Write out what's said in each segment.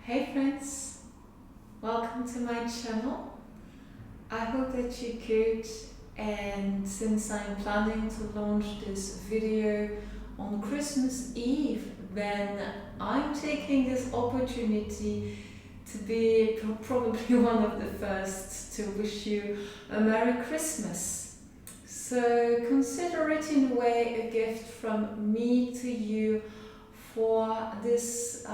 Hey friends, welcome to my channel. I hope that you're good, and since I'm planning to launch this video on Christmas Eve, then I'm taking this opportunity to be probably one of the first to wish you a Merry Christmas. So consider it in a way a gift from me to you for this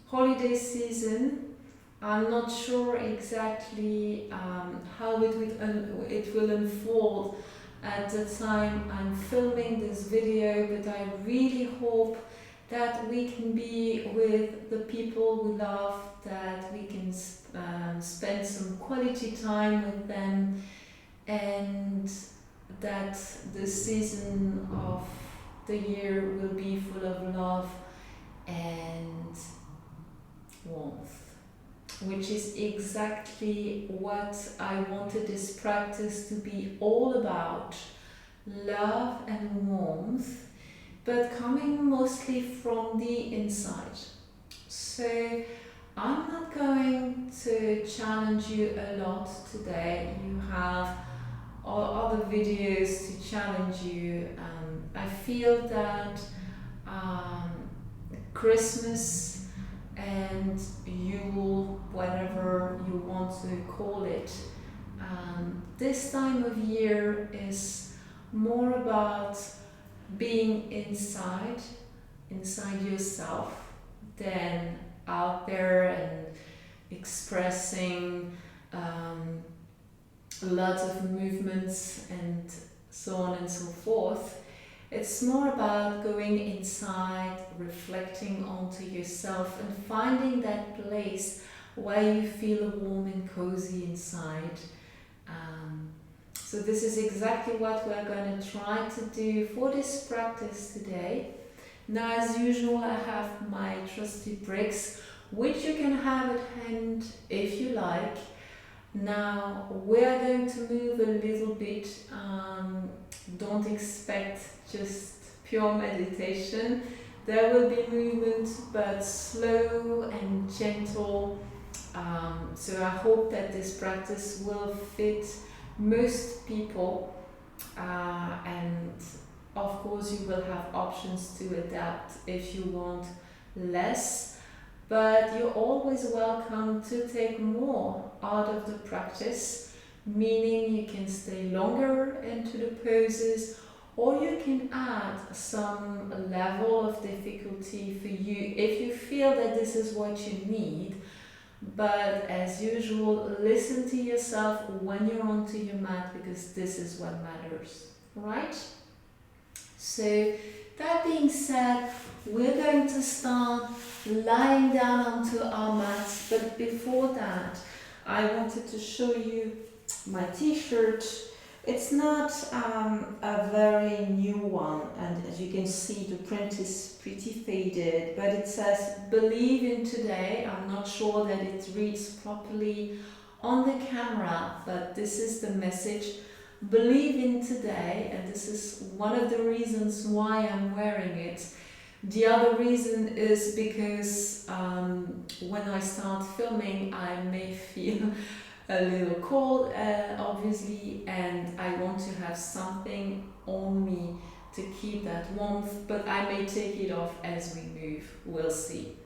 holiday season. I'm not sure exactly how it will unfold at the time I'm filming this video, but I really hope that we can be with the people we love, that we can spend some quality time with them, and that the season of the year will be full of love and warmth, which is exactly what I wanted this practice to be all about. Love and warmth, but coming mostly from the inside. So I'm not going to challenge you a lot today. You have other videos to challenge you. I feel that Christmas and Yule, whatever you want to call it, this time of year is more about being inside yourself, than out there and expressing lots of movements and so on and so forth. It's more about going inside, reflecting onto yourself, and finding that place where you feel warm and cozy inside. So this is exactly what we're going to try to do for this practice today. Now, as usual, I have my trusty bricks, which you can have at hand if you like. Now we're going to move a little bit. Don't expect just pure meditation. There will be movement, but slow and gentle. So I hope that this practice will fit most people, and of course you will have options to adapt if you want less, but you're always welcome to take more out of the practice, meaning you can stay longer into the poses, or you can add some level of difficulty for you if you feel that this is what you need. But as usual, listen to yourself when you're onto your mat, because this is what matters, right? So that being said, we're going to start lying down onto our mats, but before that I wanted to show you my t-shirt. It's not a very new one, and as you can see the print is pretty faded, but it says "Believe in Today." I'm not sure that it reads properly on the camera, but this is the message. Believe in today, and this is one of the reasons why I'm wearing it. The other reason is because when I start filming I may feel a little cold, obviously, and I want to have something on me to keep that warmth, but I may take it off as we move, we'll see.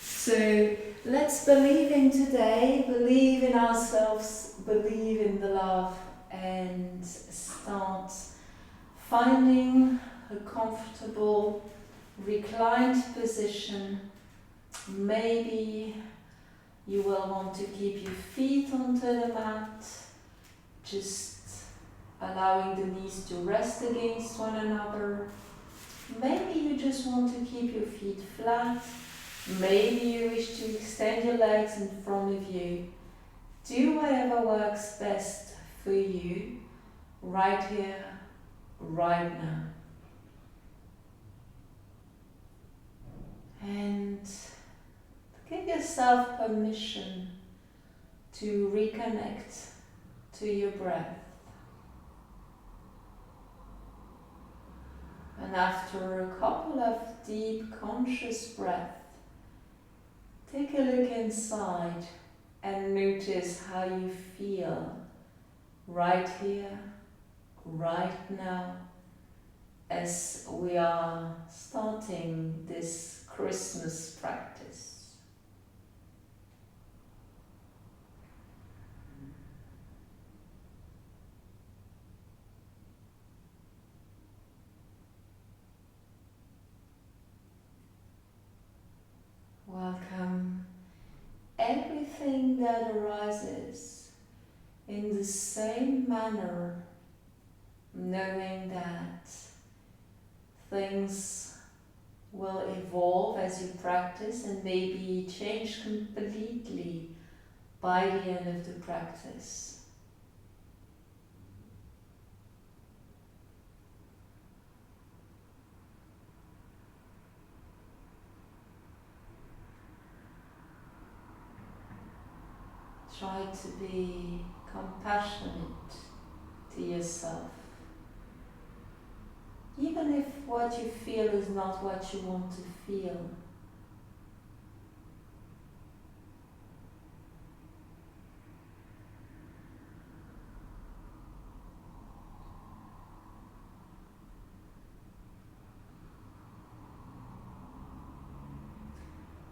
So let's believe in today, believe in ourselves, believe in the love, and start finding a comfortable reclined position. Maybe you will want to keep your feet onto the mat, just allowing the knees to rest against one another. Maybe you just want to keep your feet flat. Maybe you wish to extend your legs in front of you. Do whatever works best for you, right here, right now. And give yourself permission to reconnect to your breath. And after a couple of deep conscious breaths, Take a look inside and notice how you feel right here, right now, as we are starting this Christmas practice. Welcome everything that arises in the same manner, knowing that things will evolve as you practice and maybe change completely by the end of the practice. Try to be compassionate to yourself. Even if what you feel is not what you want to feel.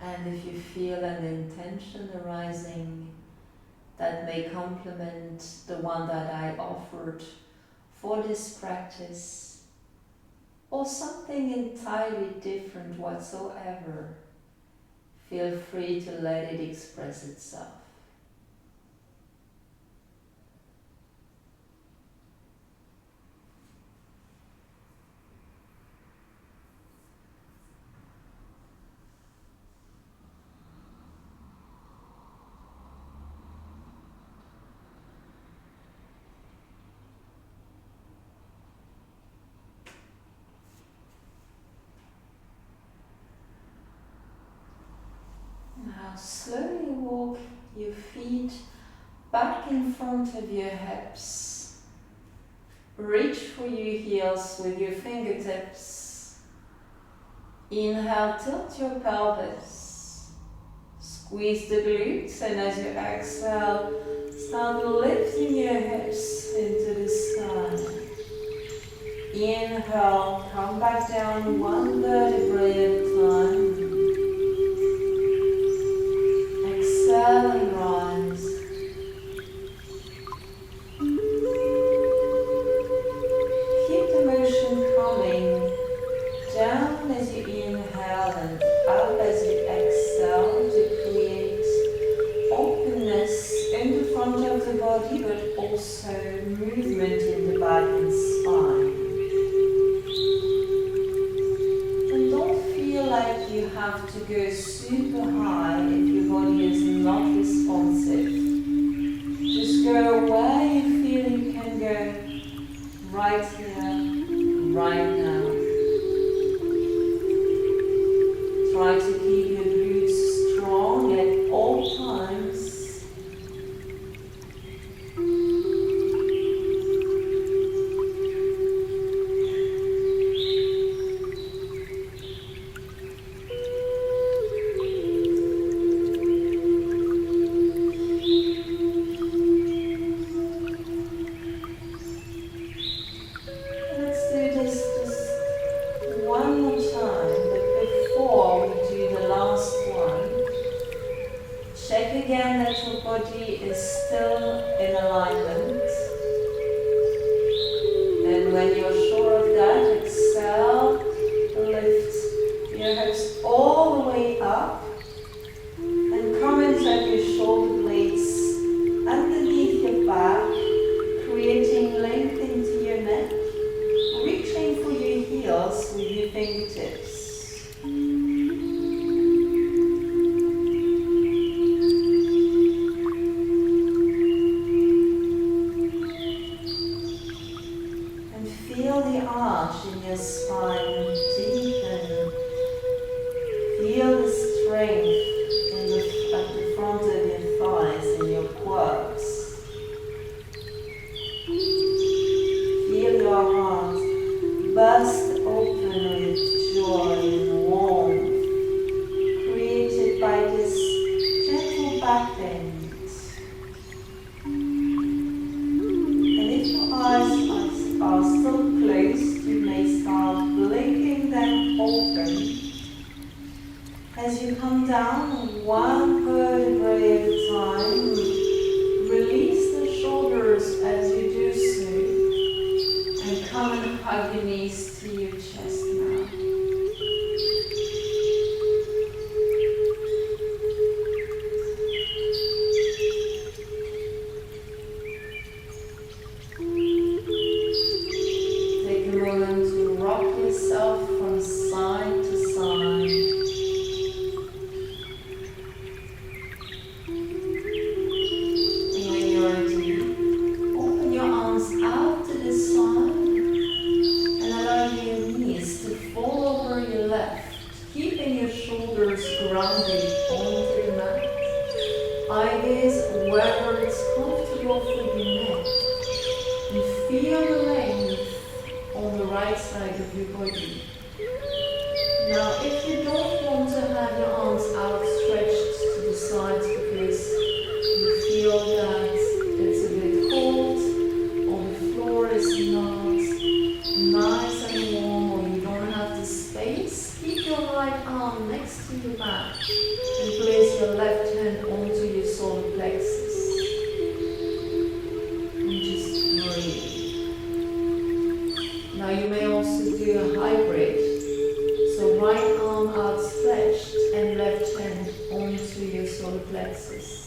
And if you feel an intention arising that may complement the one that I offered for this practice, or something entirely different whatsoever, feel free to let it express itself. Now slowly walk your feet back in front of your hips. Reach for your heels with your fingertips. Inhale, tilt your pelvis. Squeeze the glutes, and as you exhale, start lifting your hips into the sky. Inhale, come back down one vertebrae at a time. Exhale and rise. Keep the motion coming down as you inhale and up as you exhale to create openness in the front of the body, but also movement in the back and spine. And don't feel like you have to go super high if your body is not responsive. Just go where you feel you can go, right here, right now. Try to keep your glutes strong at all times. Burst open with joy and warmth, created by this feel the length on the right side of your body. Now, if you don't want to have your arms outstretched to the sides because you feel that it's a bit cold, or the floor is not nice and warm, or you don't have the space, keep your right arm next to your back and place your left hand onto your solar plexus. And just breathe. Now you may also do a hybrid. So right arm outstretched and left hand onto your solar plexus.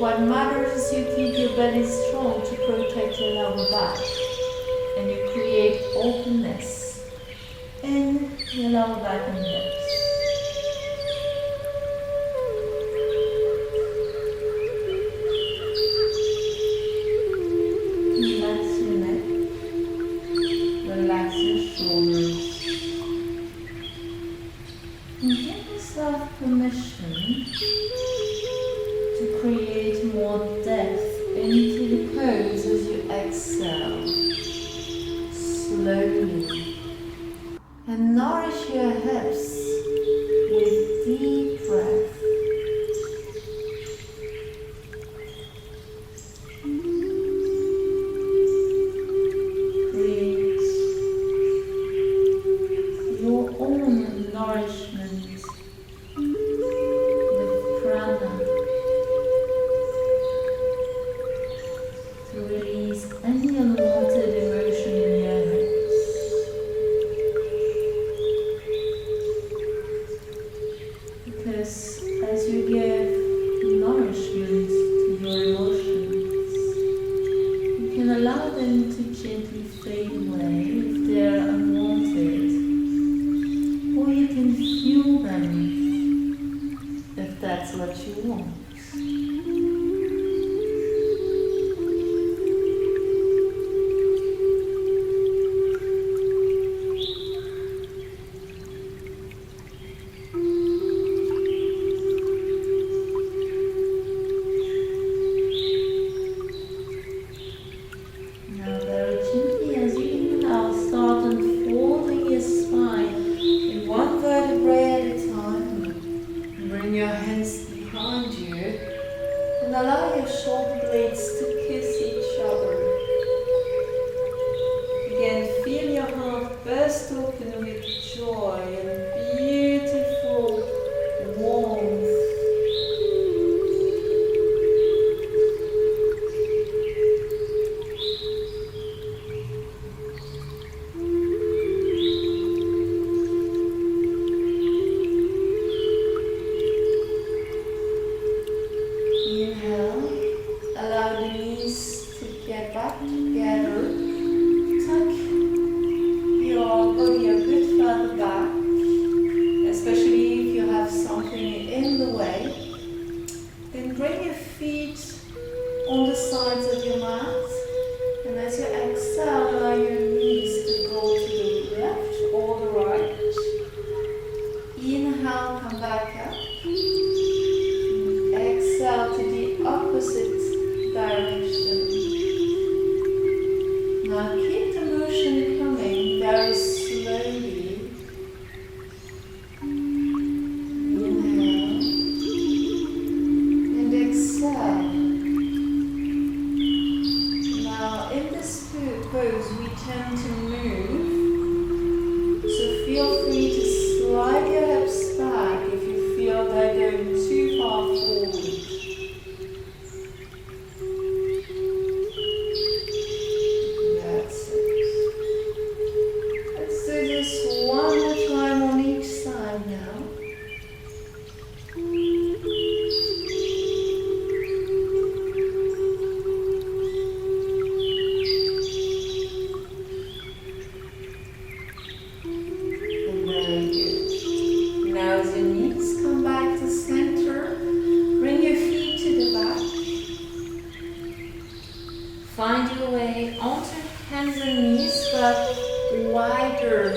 What matters is you keep your belly strong to protect your lower back, and you create openness in your lower back and hips. Relax your neck, relax your shoulders, and give yourself permission to create more depth into the pose as you exhale, slowly, and nourish your hips with deep breath. Create your own nourishment with prana. because as you give nourishment to your emotions, you can allow them to gently fade away if they're unwanted, or you can fuel them if that's what you want. Find your way onto hands and knees, but wider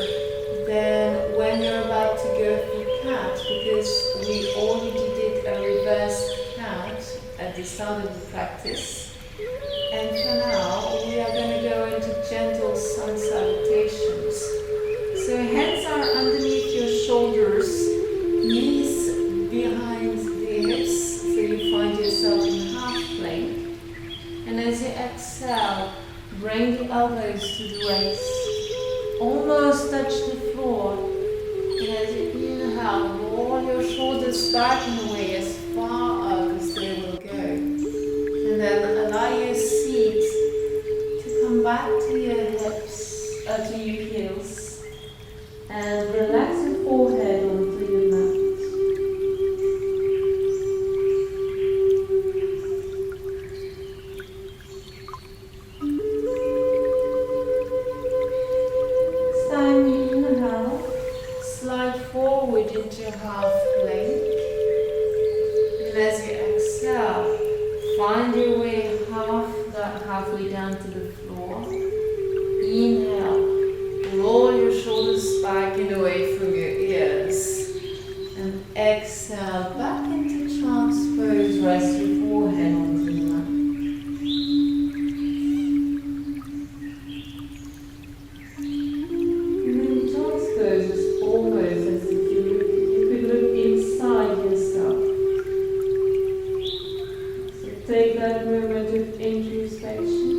than when you're about to go for cat, because we already did a reverse cat at the start of the practice. And for now, we are going to go into gentle sun salutations. So hands are underneath your shoulders, knees behind the hips, so you find yourself in half plank. And as you exhale, bring the elbows to the waist, almost touch the floor. And as you inhale, roll your shoulders back and away as far up as they will go. And then allow your seat to come back to your hips, to your heels, and relax your forehead onto your mat. Into half plank, and as you exhale, find your way halfway down to the floor. Inhale, roll your shoulders back and away from your ears, and exhale back into child's pose. Rest your forehead onto the mat. And then child's pose is almost as if inside yourself. So take that moment of introspection.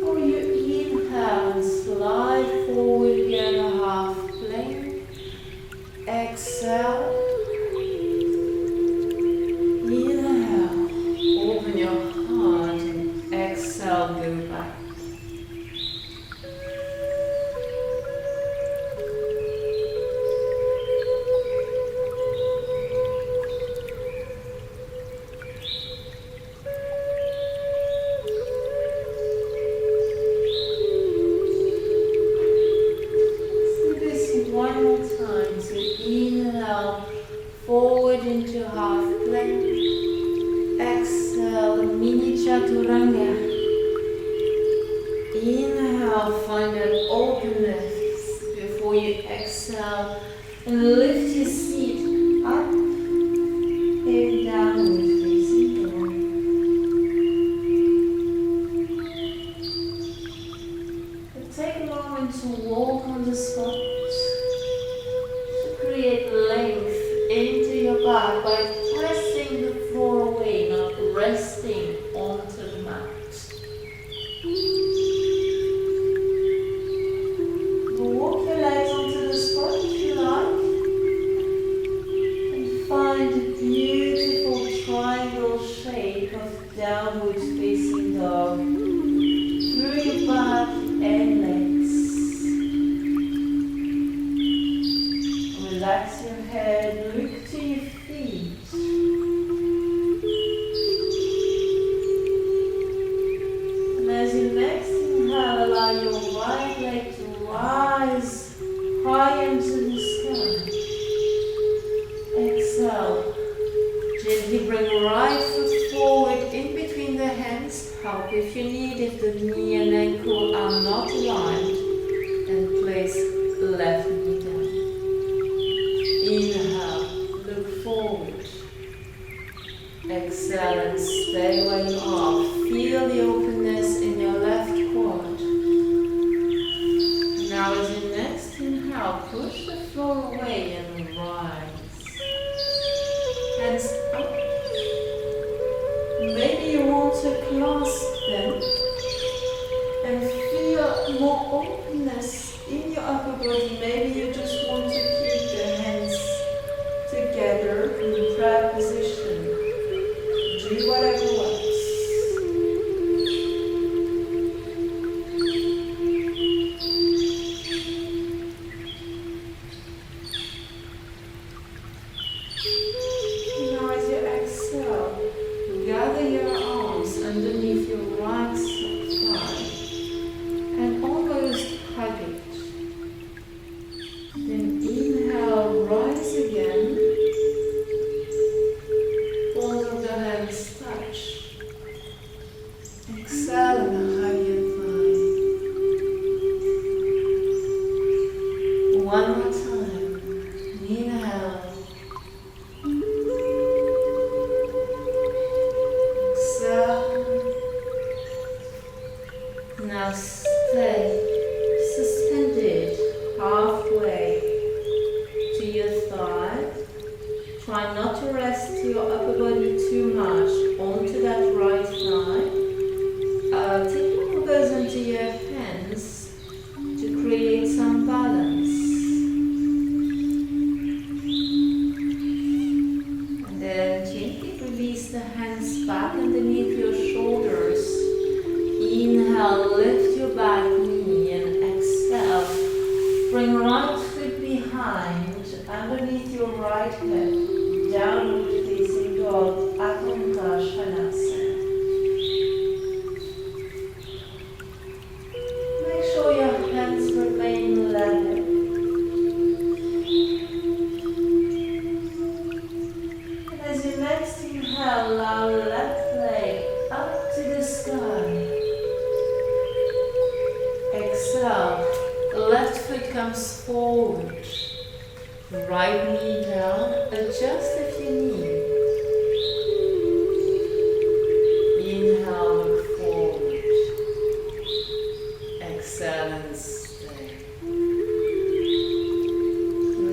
Or you inhale and slide forward again a half plank. Exhale. Inhale. Open your heart and exhale, go back. forward into half plank. Exhale, mini chaturanga. Inhale, find that openness before you exhale and lift your seat up and downward facing dog. Take a moment to walk on the spot, to create length into your back by pressing the floor away, not resting onto the mat. Walk your legs onto the spot if you like, and find a beautiful triangle shape of downward facing dog through your back and legs. Relax your head, look to your feet. And as you next inhale, allow your right leg to rise high into the sky. Exhale. Gently bring right foot forward in between the hands. Help if you need, if the knee and ankle are not aligned. And place left knee down. Inhale, look forward. Exhale and stay where you are. Feel the openness in your left quad. Now as you next inhale, push the floor away and rise. Hands up. Maybe you want to clasp them and feel more openness in your upper body. Maybe you just want to keep the hands together in prayer position. Do whatever works. Now as you exhale, gather your arms underneath your right thigh and almost hug it. Then inhale, rise again. Palms of the hands touch. Exhale and hug your thigh. One more time. Inhale. Now stay suspended halfway to your thigh. Try not to rest your upper body too much onto that right thigh. Take your elbows into your hands to create some balance. And then gently release the hands back underneath your shoulders. Inhale, lift your back knee and exhale. Bring right foot behind, underneath your right hip, downward facing dog, Akonta Shanasana. Make sure your hands remain level. And as you next inhale, allow left leg up to the sky. Exhale, left foot comes forward, right knee down, adjust if you need. Inhale, look forward. Exhale and stay.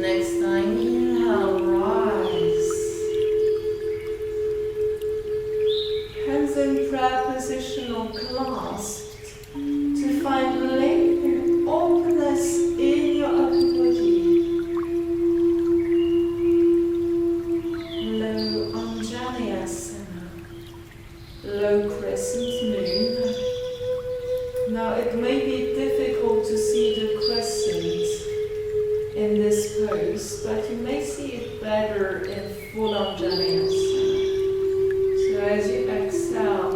Next time, inhale, rise. Hands in prayer position or clasped. To find length and openness in your upper body. Low Anjaneyasana, low crescent moon. Now it may be difficult to see the crescent in this pose, but you may see it better in full Anjaneyasana. So as you exhale,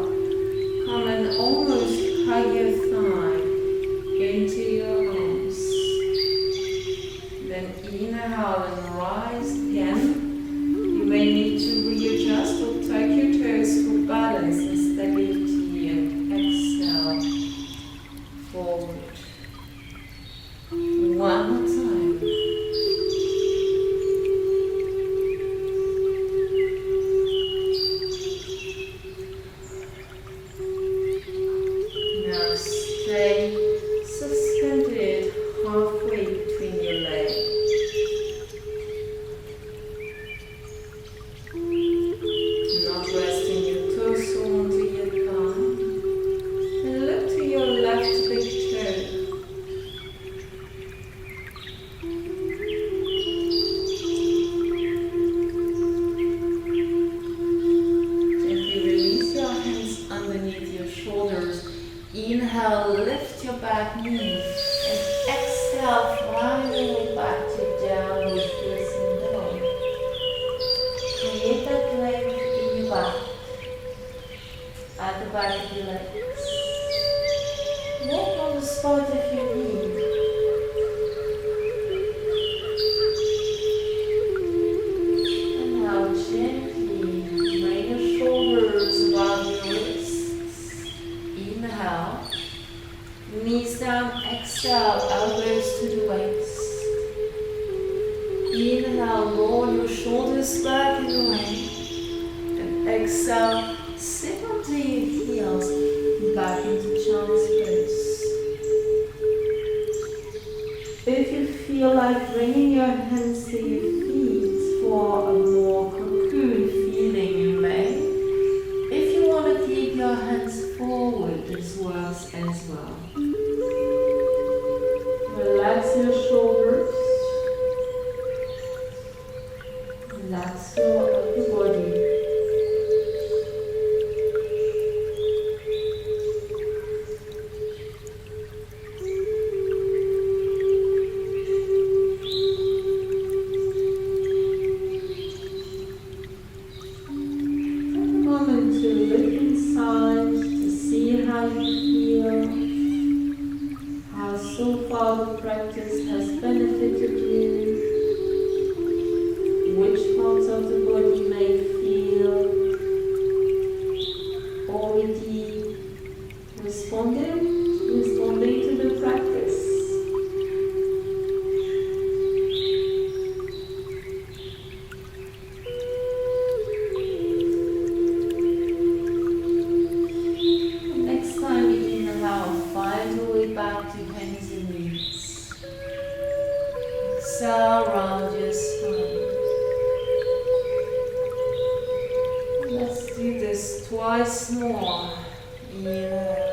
come and almost hug your thigh into your arms. Then inhale and rise again. You back, at the back of your legs. Walk on the spot if you need. And now gently bring your shoulders above your wrists. Inhale. Knees down, exhale, elbows to the waist. Inhale, roll your shoulders back and away. And exhale, sit onto your heels, back into child's pose. If you feel like bringing your hands to your feet for a more cocoon feeling, you may. If you want to keep your hands forward, this works as well. Relax your shoulders. Relax your upper body. Responding to the practice. Next time you inhale, find your way back to hands and knees. Exhale, round your spine. Let's do this twice more. Inhale.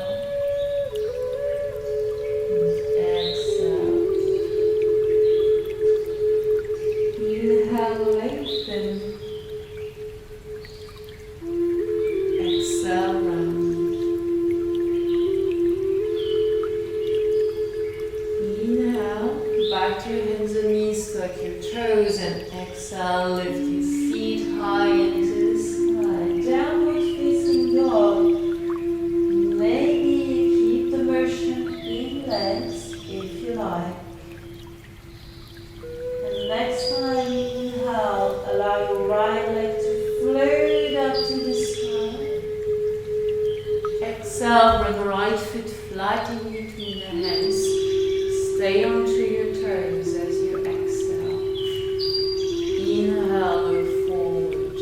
Exhale, bring right foot flat in between the hands. Stay onto your toes as you exhale. Inhale, move forward.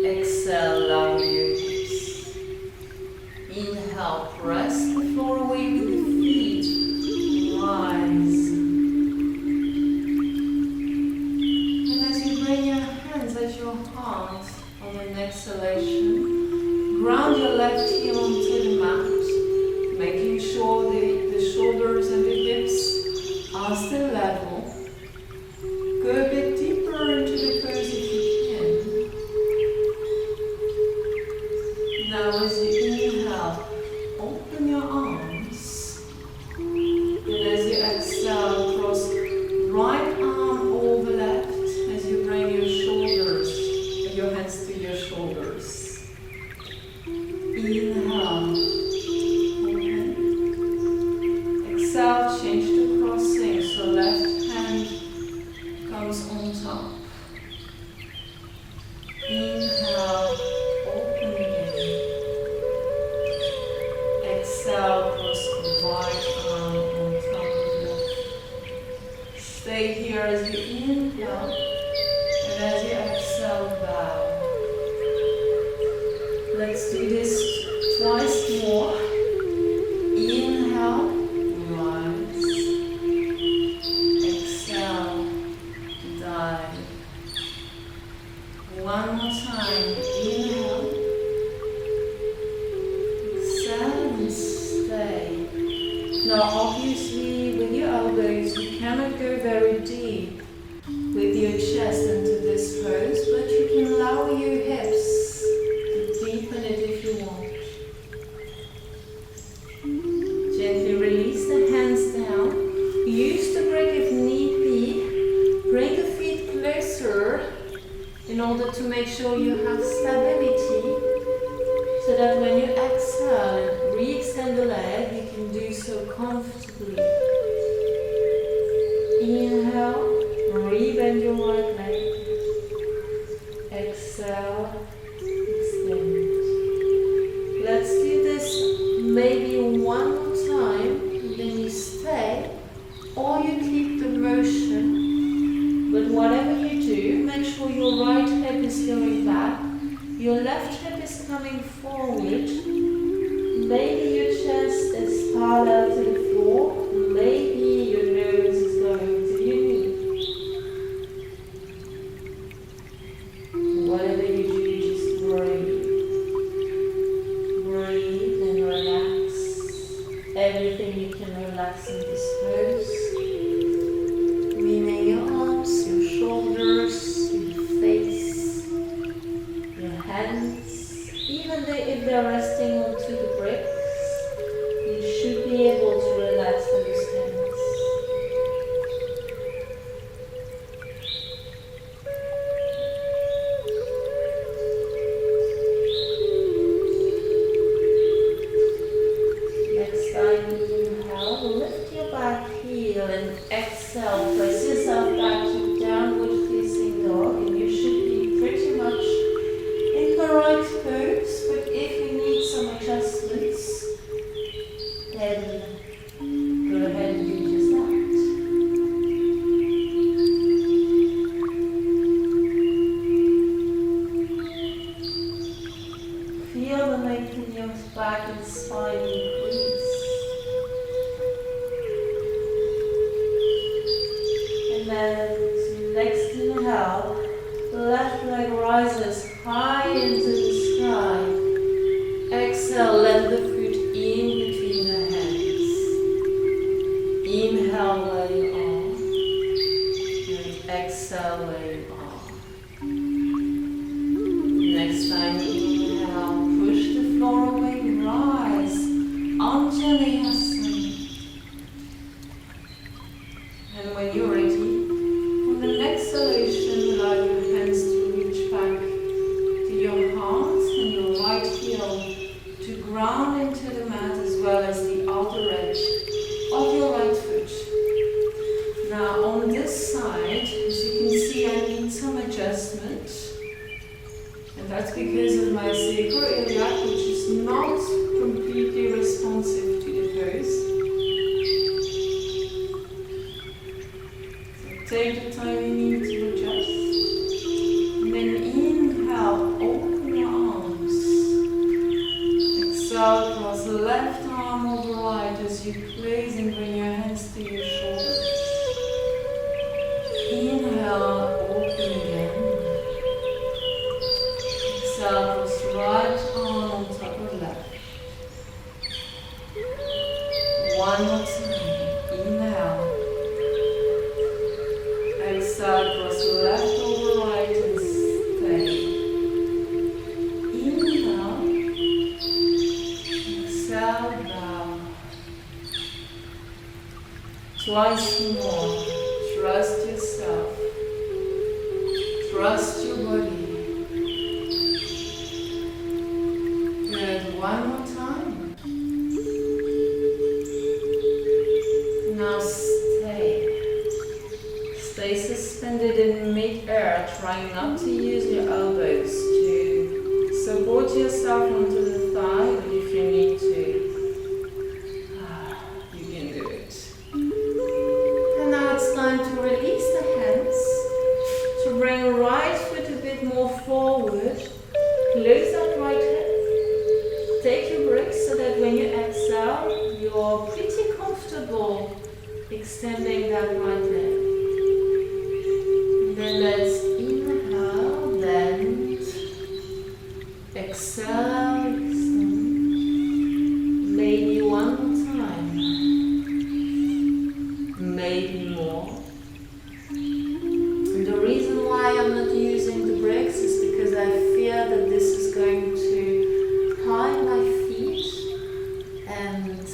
Exhale, lower your hips. Inhale, press the floor away with the feet. Rise. And as you bring your hands at your heart on an exhalation, ground your left heel onto the mat, making sure the shoulders and the hips are still level. Go a bit deeper into the pose if you can. Now as you inhale, open your arms. And as you exhale, cross right arm over left as you bring your shoulders, your hands to your shoulders. Inhale, open. Exhale, change to crossing, so left hand comes on top. Inhale, open again. Exhale, cross the right arm on top of left. Stay here as you inhale, and as you exhale, bow. Let's do this twice more. Inhale, rise. Exhale, dive. One more time. Inhale. Exhale and stay. Now obviously with your elbows you cannot go very deep with your chest into this pose, but you can allow your hips deepen it if you want. Gently release the hands down. Use the break if need be. Bring the feet closer in order to make sure you have stability, so that when you exhale and re-extend the leg, you can do so comfortably. Inhale, re-bend your right leg. Exhale, extend. Let's do this maybe one more time, and then you stay, or you keep the motion. But whatever you do, make sure your right hip is going back, your left hip is coming forward. Maybe your chest is parallel to the floor, maybe your nose is going to your knee. Whatever you do, just breathe. Breathe and relax. Everything you can relax in this pose. Meaning your arms, your shoulders, your face, your hands. Even if they're resting onto the bricks, you should be able to relax those hands. Next time, inhale, lift your back heel and exhale, press yourself back to downward facing dog, and you should be pretty much in the right pose, but if you need some adjustments, then go ahead and do just that. Feel the length in your back and spine increase. And then, next inhale, left leg rises high into the sky. Exhale, let the foot in between the hands. Inhale where you are. And exhale where you are. Next time inhale, push the floor away, rise. Anjaneyasana. And when you're ready, on an exhalation, allow your hands to reach back to your heart and your right heel to ground into the mat, as well as the outer edge of your right foot. Now on this side, as you can see, I need some adjustment, and that's because of my sacroiliac, which is not completely responsive to the pose. So take the time you need to adjust. And then inhale, open your arms. Exhale, cross the left arm over right as you place and bring your hands to your shoulders. Inhale, open again. Exhale, cross right arm on top of left. One more time. Inhale. Exhale, cross left over right and stay. Inhale. Exhale, bow. Twice more. Trust yourself. Trust your body. Good. One more time. Now stay. Stay suspended in mid-air, trying not to use your elbows to support yourself onto the thigh, but if you need to, you can do it. And now it's time to release the hands, to bring right foot a bit more forward, close that right hip, take your breath so that when you exhale, you're pretty comfortable extending that right leg. And then let's inhale, bend, exhale, extend. Maybe one more time, maybe more. And the reason why I'm not using the brakes is because I fear that this is going to hide my feet, and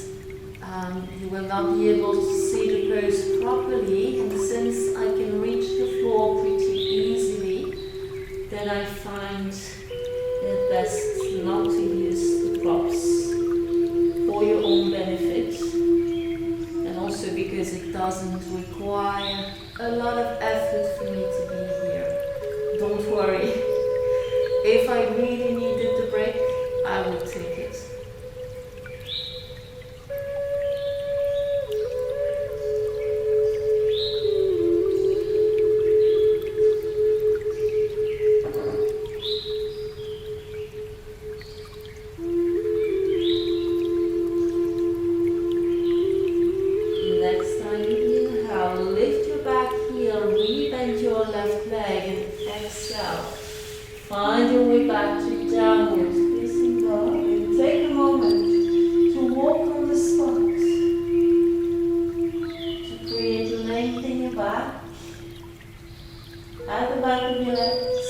you will not be able to see the pose properly. And since I can reach the floor pretty easily, then I find find it best not to use the props for your own benefit, and also because it doesn't require a lot of effort for me to be here. Don't worry, if I really needed the break, I will take it. Find your way back to downward facing dog and take a moment to walk on the spot to create length in your back, at the back of your legs.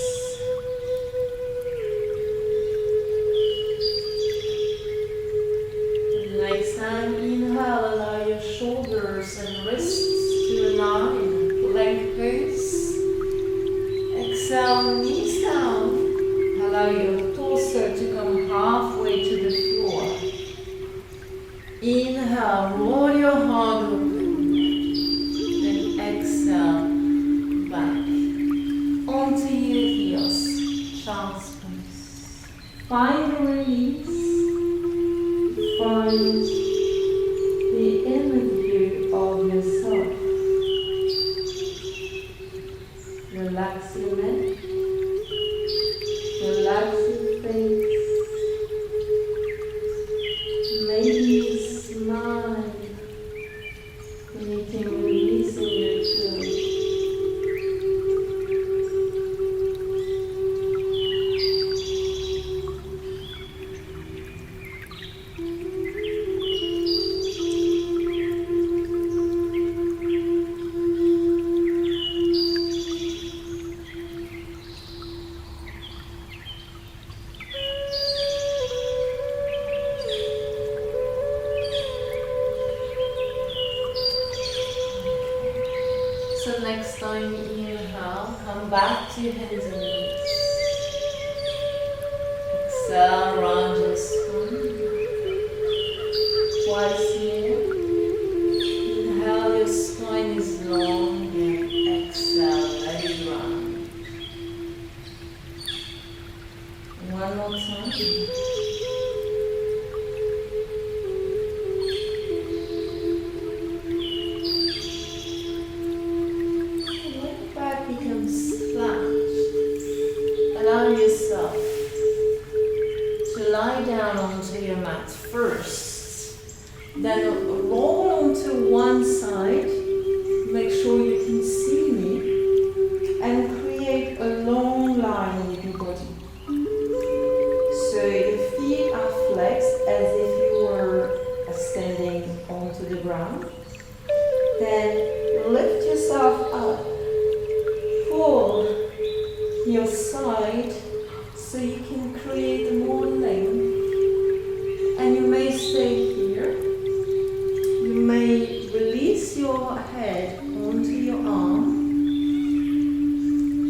And next time, inhale, allow your shoulders and wrists to align, plank pose. Exhale, knees down. Allow your torso to come halfway to the floor. Inhale, roll your heart open. Then exhale, back onto your heels. Child's pose. Find a release. Find the inner view of yourself. Relax your neck. Relax your face. Maybe smile when you can release your throat. So next time you inhale, come back to your hands and knees. Exhale, round your spine. Twice here. Inhale, your spine is long, and exhale, let it round. One more time. Allow yourself to lie down onto your mat first, then roll onto one side, make sure you can see me, and create a long line with your body. So your feet are flexed as if you were standing onto the ground. Then lift yourself up, pull your side so you can create more length, and you may stay here. You may release your head onto your arm,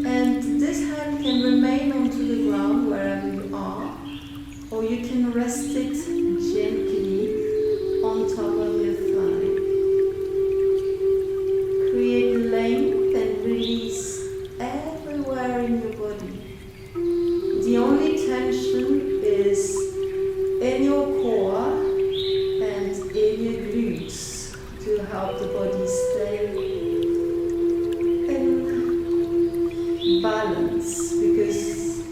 and this hand can remain onto the ground wherever you are, or you can rest it gently on top of your thigh. Create length and release everywhere in your body. The only tension is in your core and in your glutes to help the body stay in balance, because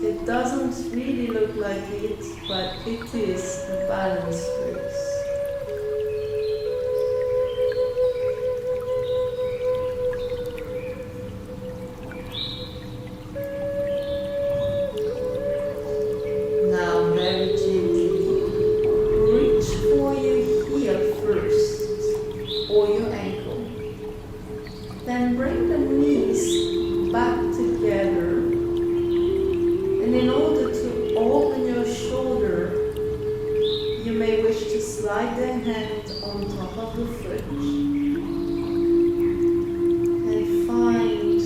it doesn't really look like it, but it is a balance pose. Then bring the knees back together, and in order to open your shoulder, you may wish to slide the hand on top of the foot and find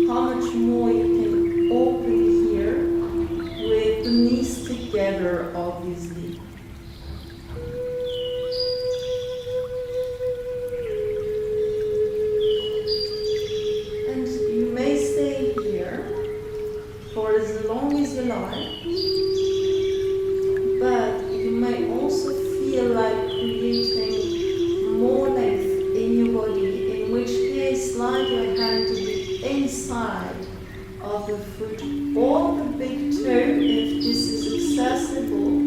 how much more you can open here together, obviously. And you may stay here for as long as you like, but you may also feel like creating more length in your body, in which case slide your hand to the inside of the foot or the big toe if this is accessible,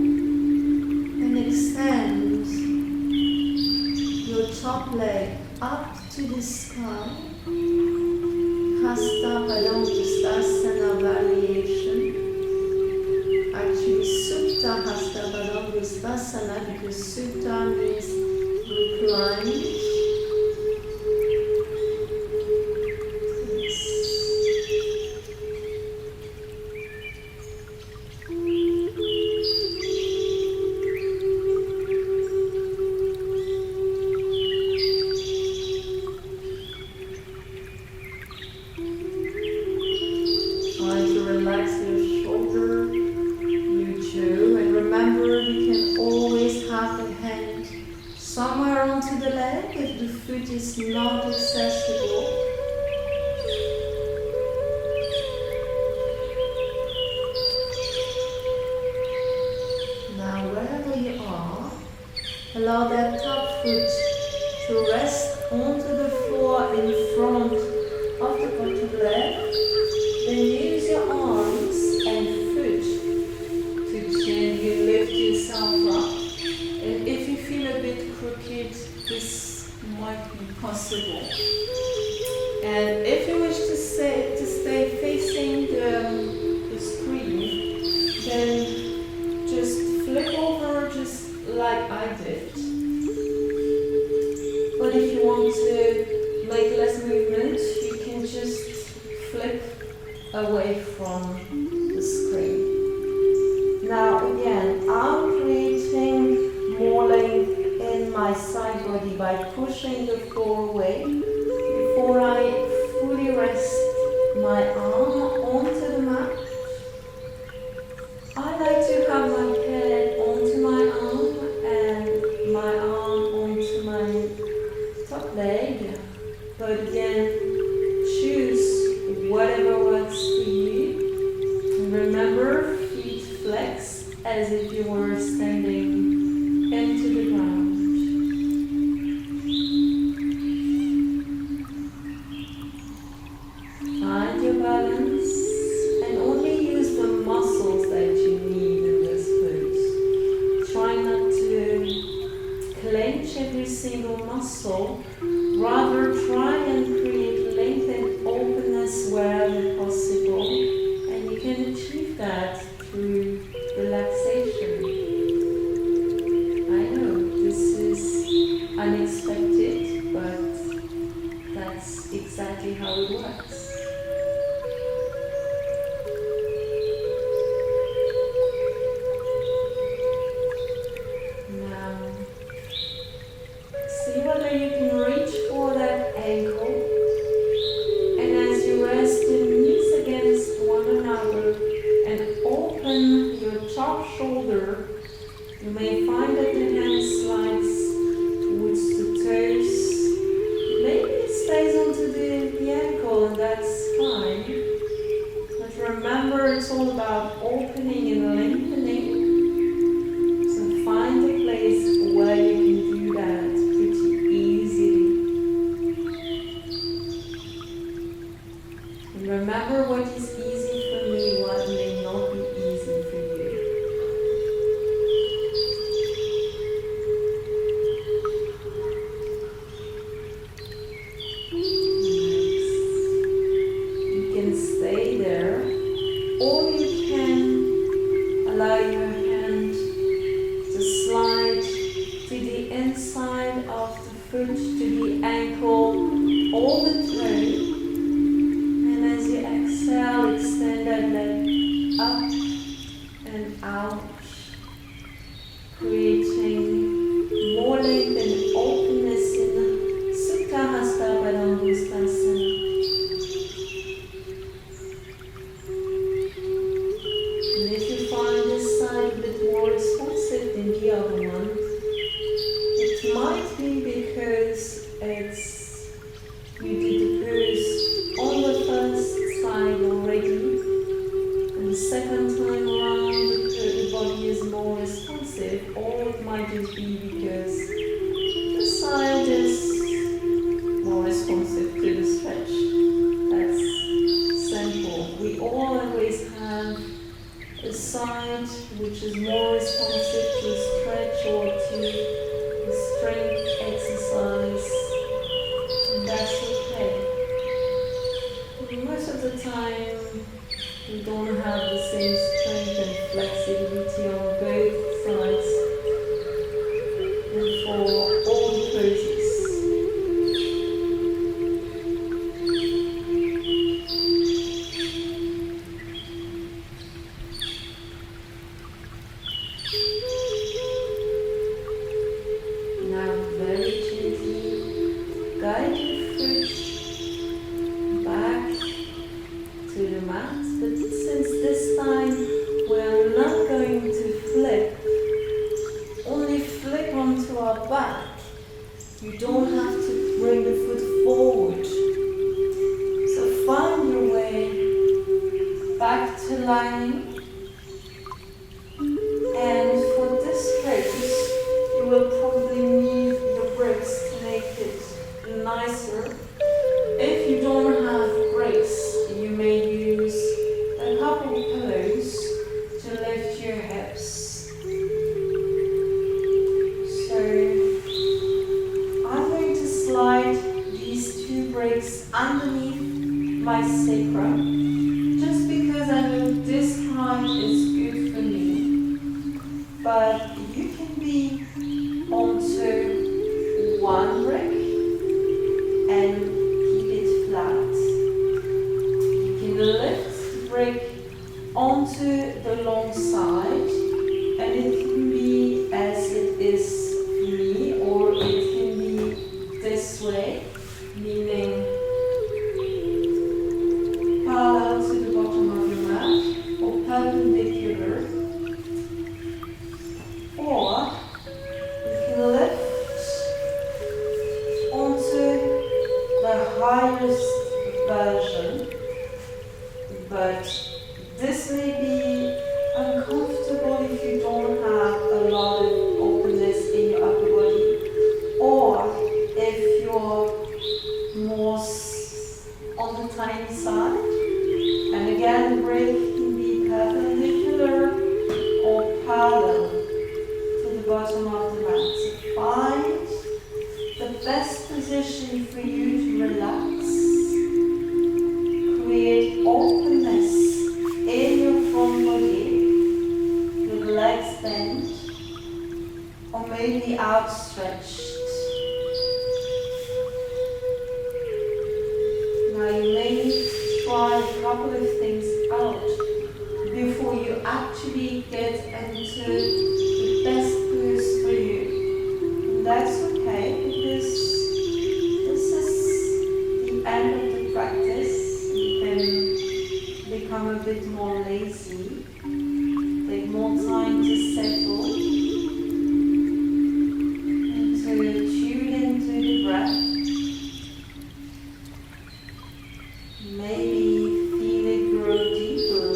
and extend your top leg up to the sky. Hasta Padangustasana variation. Actually, Supta Hasta Padangustasana, because Supta means recline. Is not accessible. Now, wherever you are, allow that top foot to rest onto the floor in front of the bottom leg. Then use your arms and foot to gently lift yourself up. And if you feel a bit crooked, this might be possible. And if you wish to stay facing the screen, then just flip over just like I did. But if you want to make less movement, you can just flip away from the screen. Now again, I'm creating more length in my side body by pushing the floor away before I fully rest my arm onto the mat. I like to have my head onto my arm and my arm onto my top leg, but again, choose whatever works for you. And remember, feet flex as if you were standing into the ground. Find your balance and only use the muscles that you need in this pose. Try not to clench every single muscle, rather try and create length and openness wherever possible, and you can achieve that through relaxation. I know this is unexpected, but that's exactly how it works. See whether you can reach for that ankle, and as you rest your knees against one another and open your top shoulder, you may find that the hand slides towards the toes. Maybe it stays onto the ankle, and that's fine. But remember, it's all about opening and lengthening. So find a place where you can do that pretty easily. And remember, what is easy for me, what may not be easy for you. Nice. You can stay there, or you can allow your hand to slide to the inside of the foot, to the ankle, all the way. And as you exhale, extend that leg up and out, creating more length and openness in Supta Hasta Padangustasana. And if you find this side a bit side which is more responsive to a stretch or to a strength exercise, and that's okay. Most of the time we don't have the same strength and flexibility on both sides, and for all the poses. Now very gently guide your foot back to the mat, but since this time we're not going to flip, only flip onto our back. You don't have to bring the foot forward. So find your way back to lying. And for this pose, you will probably need your bricks to make it nicer. If you don't have bricks, you may use a couple of pillows to lift your hips. So I'm going to slide these two bricks underneath my sacrum, just because I know this height is good for me. But you can be onto one brick and keep it flat. You can lift the brick onto the long side, and it can be as it is for me, or it can be this way, meaning parallel to the bottom of your mat or perpendicular. Or you can lift onto the highest version, but this may be uncomfortable if you don't have a lot of openness in your upper body, or if you're more on the tiny side. And again, the break can be perpendicular or parallel to the bottom of the mat. So find the best position for you to relax. Create openness in your front body, with legs bent or maybe outstretched. Now you may try a couple of things out before you actually get into the best pose for you. And that's okay, because this is the end of the practice. You can become a bit more lazy, take more time to settle, and to tune into the breath. Maybe feel it grow deeper.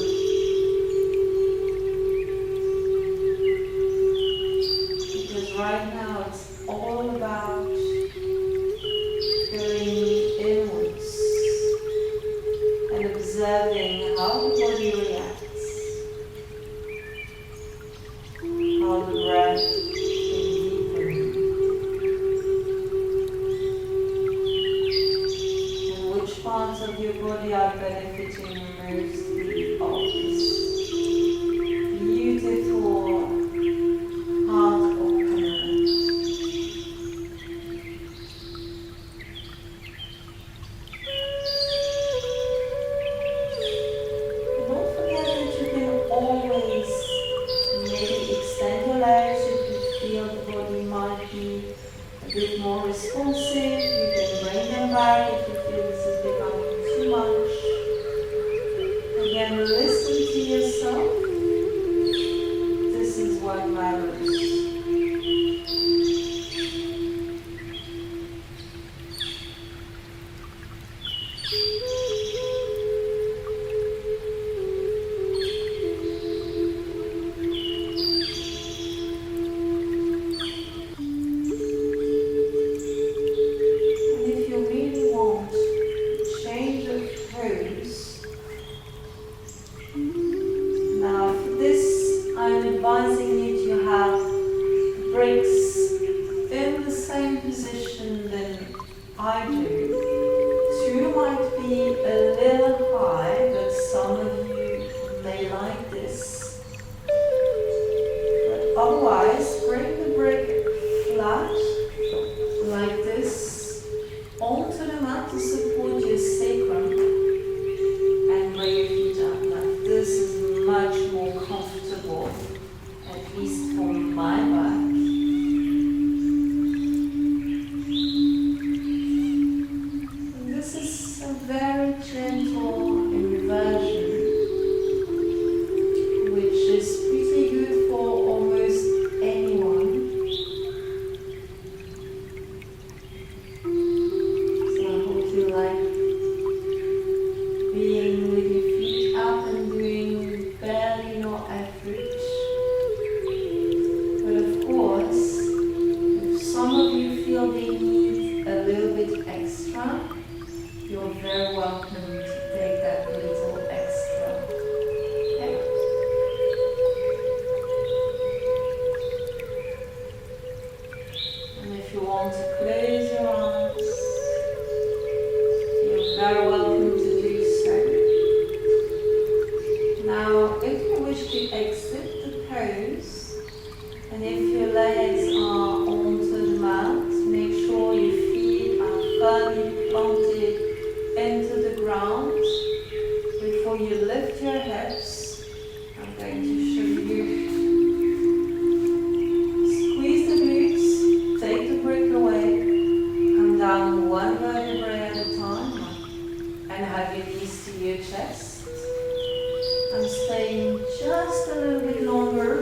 just a little bit longer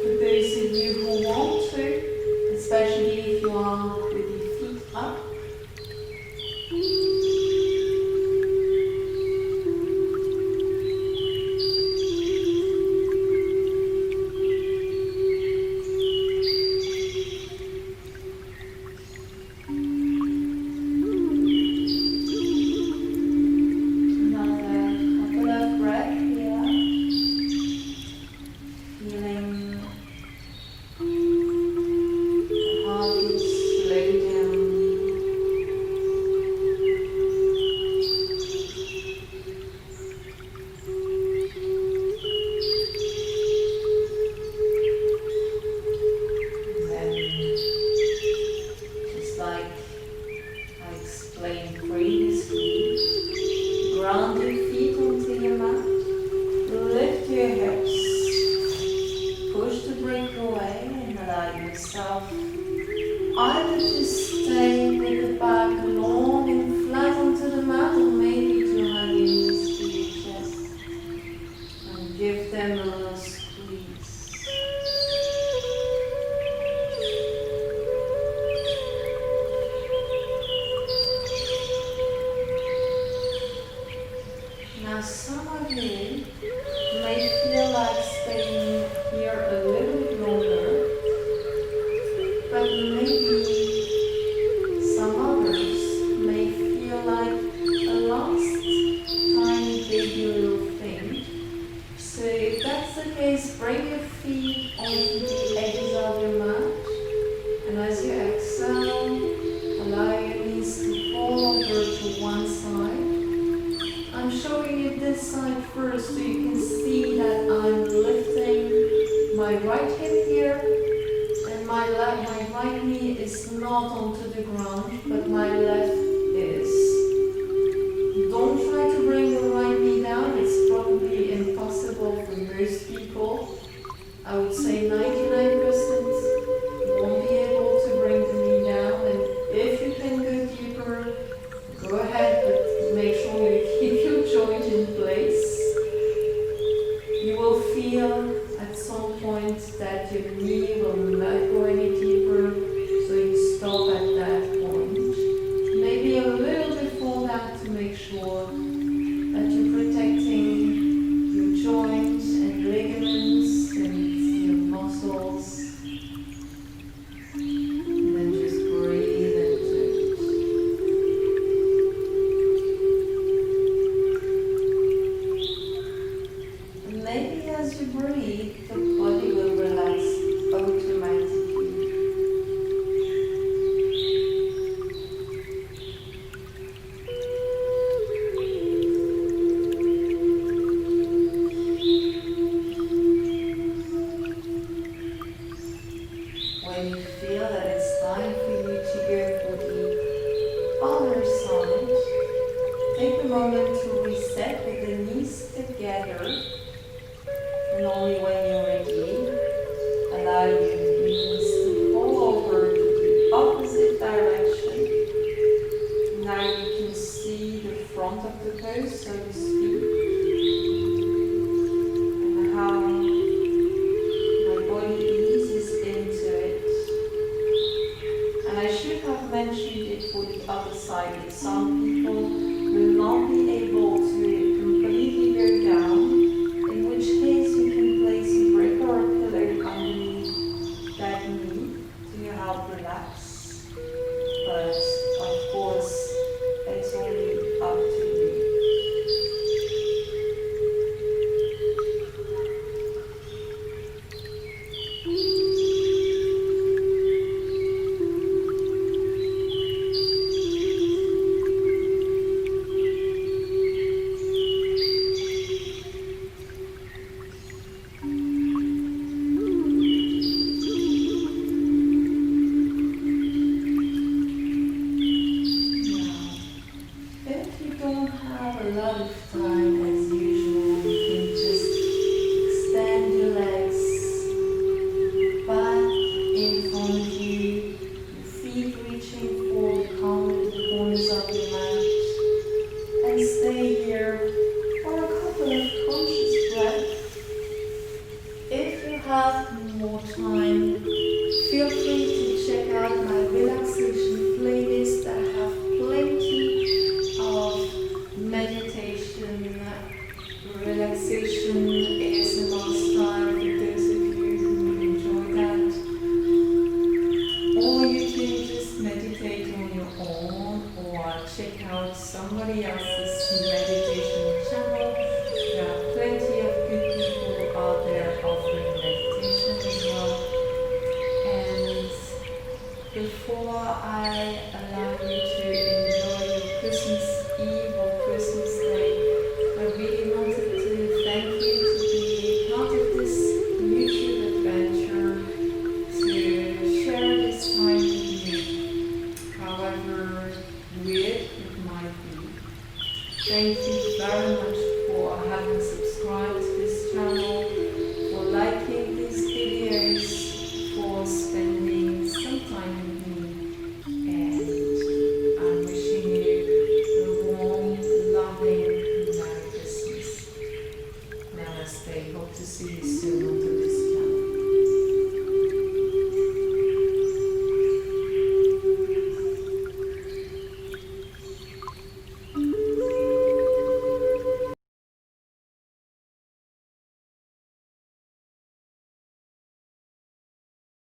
for those of you who want to, especially if you are with your feet up. Either to stay with the back long and flat onto the mat, or maybe to hug your knees to your chest and give them a little squeeze. Now some of you may feel like staying here a little bit longer, but maybe some others may feel like a last tiny baby little thing. So if that's the case, bring your feet onto the edges of your mat, and as you exhale, allow your knees to fall over to one side. I'm showing you this side first so you can see that I'm lifting my right hip here. My right knee is not onto the ground, but my left is. Don't try to bring the right knee down, it's probably impossible for most people. I would say 99% won't be able to bring the knee down, and if you can go deeper, go ahead, but make sure you keep your joint in place. You will feel at some point that your knee will not go any deeper, so you stop at that point. Maybe a little before that to make sure that you're protecting your joints and ligaments and your muscles. And then just breathe into it. And maybe as you breathe, the